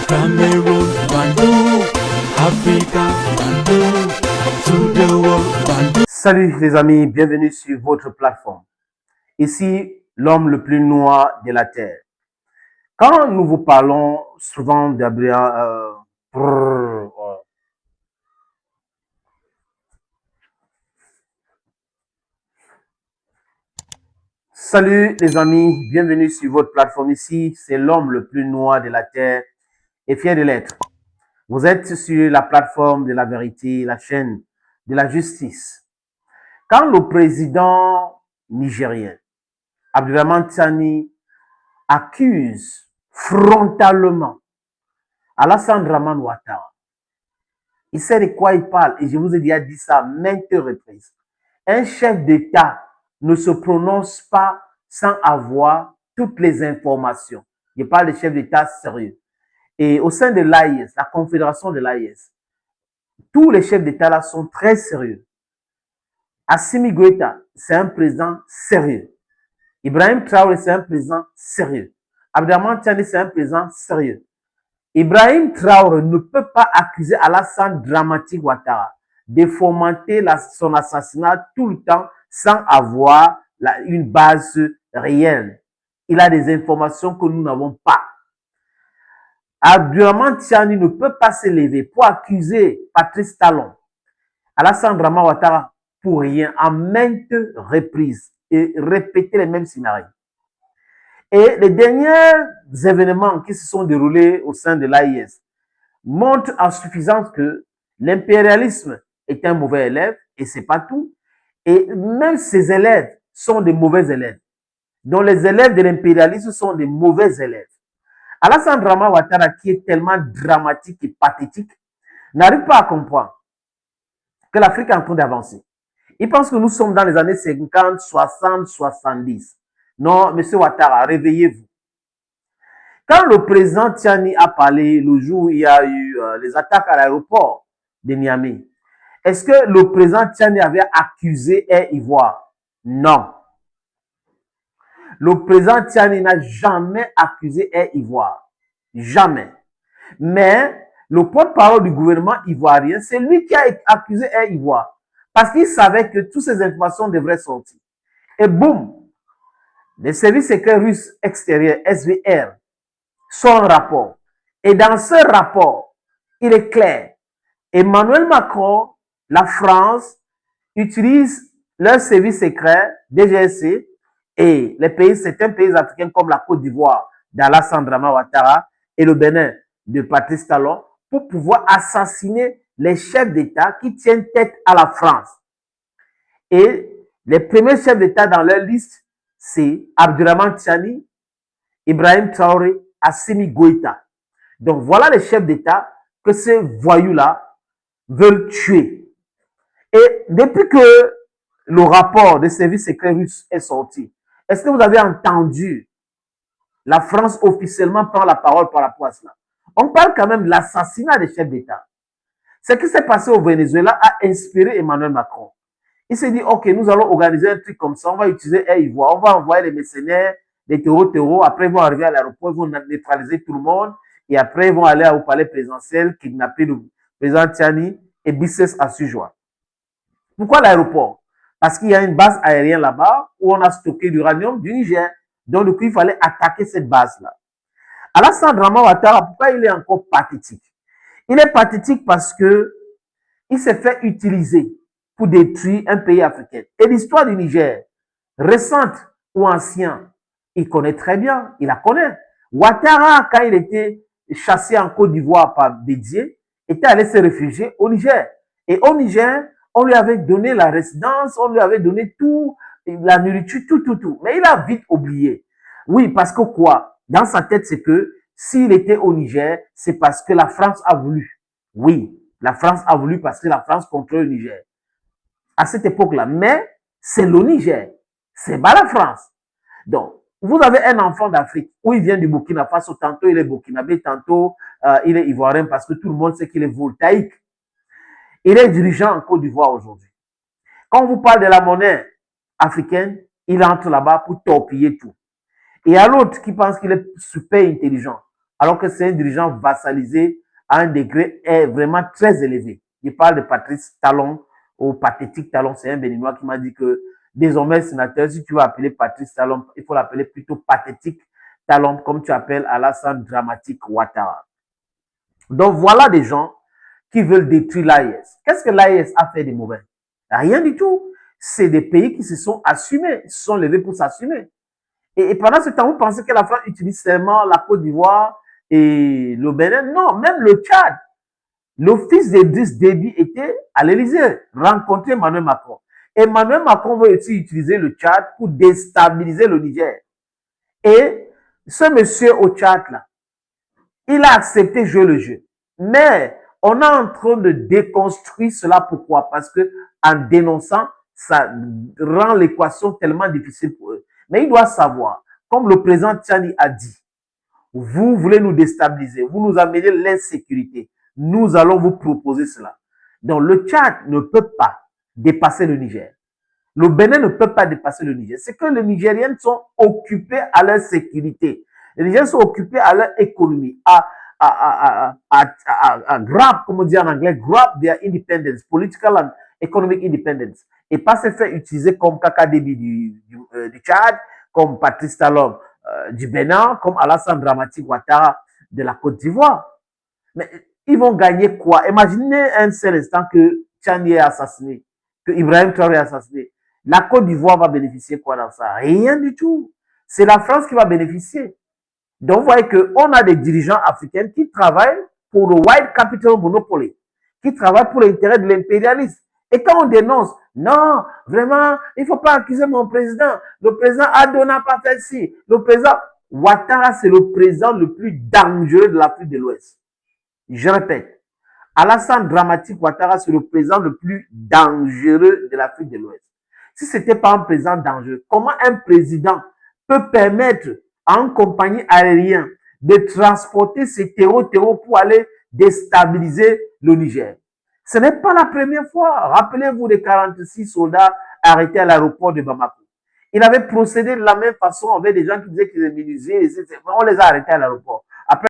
Cameroon, Bandung, Africa, Bandung, to the world, Bandung. Salut les amis, bienvenue sur votre plateforme. Ici, l'homme le plus noir de la Terre. Quand nous vous parlons souvent d'Abraham, salut les amis, bienvenue sur votre plateforme. Ici, c'est l'homme le plus noir de la Terre et fier de l'être. Vous êtes sur la plateforme de la vérité, la chaîne de la justice. Quand le président nigérien, Abdourahmane Tiani, accuse frontalement Alassane Dramane Ouattara, il sait de quoi il parle et je vous ai déjà dit ça à maintes reprises. Un chef d'État ne se prononce pas sans avoir toutes les informations. Je parle de chef d'État sérieux. Et au sein de l'AIS, la confédération de l'AIS, tous les chefs d'État là sont très sérieux. Assimi Goïta, c'est un président sérieux. Ibrahim Traoré, c'est un président sérieux. Abdourahmane Tiani, c'est un président sérieux. Ibrahim Traoré ne peut pas accuser Alassane Dramane Ouattara de fomenter son assassinat tout le temps sans avoir une base réelle. Il a des informations que nous n'avons pas. Abdourahmane Tiani ne peut pas se lever pour accuser Patrice Talon, Alassane Dramane Ouattara pour rien à maintes reprises et répéter les mêmes scénarios. Et les derniers événements qui se sont déroulés au sein de l'AIS montrent en suffisance que l'impérialisme est un mauvais élève et c'est pas tout. Et même ces élèves sont des mauvais élèves. Donc les élèves de l'impérialisme sont des mauvais élèves. Alassane Dramane Ouattara, qui est tellement dramatique et pathétique, n'arrive pas à comprendre que l'Afrique est en train d'avancer. Il pense que nous sommes dans les années 50, 60, 70. Non, monsieur Ouattara, réveillez-vous. Quand le président Tiani a parlé le jour où il y a eu les attaques à l'aéroport de Niamey, est-ce que le président Tiani avait accusé Air Ivoire? Non. Le président Tiani n'a jamais accusé Air Ivoire. Jamais. Mais le porte-parole du gouvernement ivoirien, c'est lui qui a accusé Air Ivoire. Parce qu'il savait que toutes ces informations devraient sortir. Et boum, les services secrets russes extérieurs, SVR, son rapport. Et dans ce rapport, il est clair. Emmanuel Macron, la France, utilise leurs services secrets, DGSC, et les pays, certains pays africains comme la Côte d'Ivoire, d'Alassane Dramane Ouattara, et le Bénin, de Patrice Talon, pour pouvoir assassiner les chefs d'État qui tiennent tête à la France. Et les premiers chefs d'État dans leur liste, c'est Abdourahmane Tiani, Ibrahim Traoré, Assimi Goïta. Donc voilà les chefs d'État que ces voyous-là veulent tuer. Et depuis que le rapport des services secrets russes est sorti, est-ce que vous avez entendu la France officiellement prendre la parole par rapport à cela? On parle quand même de l'assassinat des chefs d'État. Ce qui s'est passé au Venezuela a inspiré Emmanuel Macron. Il s'est dit, OK, nous allons organiser un truc comme ça, on va utiliser Air Ivoire, on va envoyer les mercenaires, les terreaux, après ils vont arriver à l'aéroport, ils vont neutraliser tout le monde, et après ils vont aller au palais présidentiel, kidnapper le président Tiani et business à joie. Pourquoi l'aéroport? Parce qu'il y a une base aérienne là-bas où on a stocké l'uranium du Niger. Donc, du coup, il fallait attaquer cette base-là. Alassane Dramane Ouattara, pourquoi il est encore pathétique? Il est pathétique parce que il s'est fait utiliser pour détruire un pays africain. Et l'histoire du Niger, récente ou ancienne, il connaît très bien, il la connaît. Ouattara, quand il était chassé en Côte d'Ivoire par Bédier, était allé se réfugier au Niger. Et au Niger, on lui avait donné la résidence, on lui avait donné tout, la nourriture, tout. Mais il a vite oublié. Oui, parce que quoi? Dans sa tête, c'est que s'il était au Niger, c'est parce que la France a voulu. Oui, la France a voulu parce que la France contrôle le Niger. À cette époque-là. Mais c'est le Niger. C'est pas la France. Donc, vous avez un enfant d'Afrique où il vient du Burkina Faso, tantôt il est burkinabé, tantôt il est ivoirien parce que tout le monde sait qu'il est voltaïque. Il est dirigeant en Côte d'Ivoire aujourd'hui. Quand on vous parle de la monnaie africaine, il entre là-bas pour torpiller tout. Et à l'autre qui pense qu'il est super intelligent, alors que c'est un dirigeant vassalisé à un degré vraiment très élevé. Je parle de Patrice Talon, ou Pathétique Talon, c'est un Béninois qui m'a dit que désormais, sénateur, si tu veux appeler Patrice Talon, il faut l'appeler plutôt Pathétique Talon, comme tu appelles Alassane Dramatique Ouattara. Donc voilà des gens qui veulent détruire l'AES. Qu'est-ce que l'AES a fait de mauvais? Rien du tout. C'est des pays qui se sont assumés, ils se sont levés pour s'assumer. Et pendant ce temps, vous pensez que la France utilise seulement la Côte d'Ivoire et le Bénin? Non, même le Tchad. L'office d'Idriss Déby était à l'Élysée, rencontrer Emmanuel Macron. Emmanuel Macron veut aussi utiliser le Tchad pour déstabiliser le Niger. Et ce monsieur au Tchad, là, il a accepté de jouer le jeu. Mais on est en train de déconstruire cela. Pourquoi? Parce que en dénonçant, ça rend l'équation tellement difficile pour eux. Mais il doit savoir, comme le président Tchani a dit, vous voulez nous déstabiliser, vous nous amenez l'insécurité. Nous allons vous proposer cela. Donc le Tchad ne peut pas dépasser le Niger. Le Bénin ne peut pas dépasser le Niger. C'est que les Nigériens sont occupés à leur sécurité. Les Nigériens sont occupés à leur économie, à grab, comme on dit en anglais, grab their independence, political and economic independence. Et pas se faire utiliser comme Kaka Déby du Tchad, comme Patrice Talon du Bénin, comme Alassane Dramatique Ouattara de la Côte d'Ivoire. Mais ils vont gagner quoi? Imaginez un seul instant que Tchani est assassiné, que Ibrahim Traoré est assassiné. La Côte d'Ivoire va bénéficier quoi dans ça? Rien du tout. C'est la France qui va bénéficier. Donc, vous voyez qu'on a des dirigeants africains qui travaillent pour le White Capital Monopoly, qui travaillent pour l'intérêt de l'impérialisme. Et quand on dénonce, non, vraiment, il ne faut pas accuser mon président. Le président Ado n'a pas fait ci. Le président Ouattara, c'est le président le plus dangereux de l'Afrique de l'Ouest. Je répète, Alassane Dramatique Ouattara, c'est le président le plus dangereux de l'Afrique de l'Ouest. Si ce n'était pas un président dangereux, comment un président peut permettre à une compagnie aérienne de transporter ces terreaux pour aller déstabiliser le Niger? Ce n'est pas la première fois. Rappelez-vous des 46 soldats arrêtés à l'aéroport de Bamako. Il avait procédé de la même façon avec des gens qui disaient qu'ils étaient minusés. On les a arrêtés à l'aéroport. Après,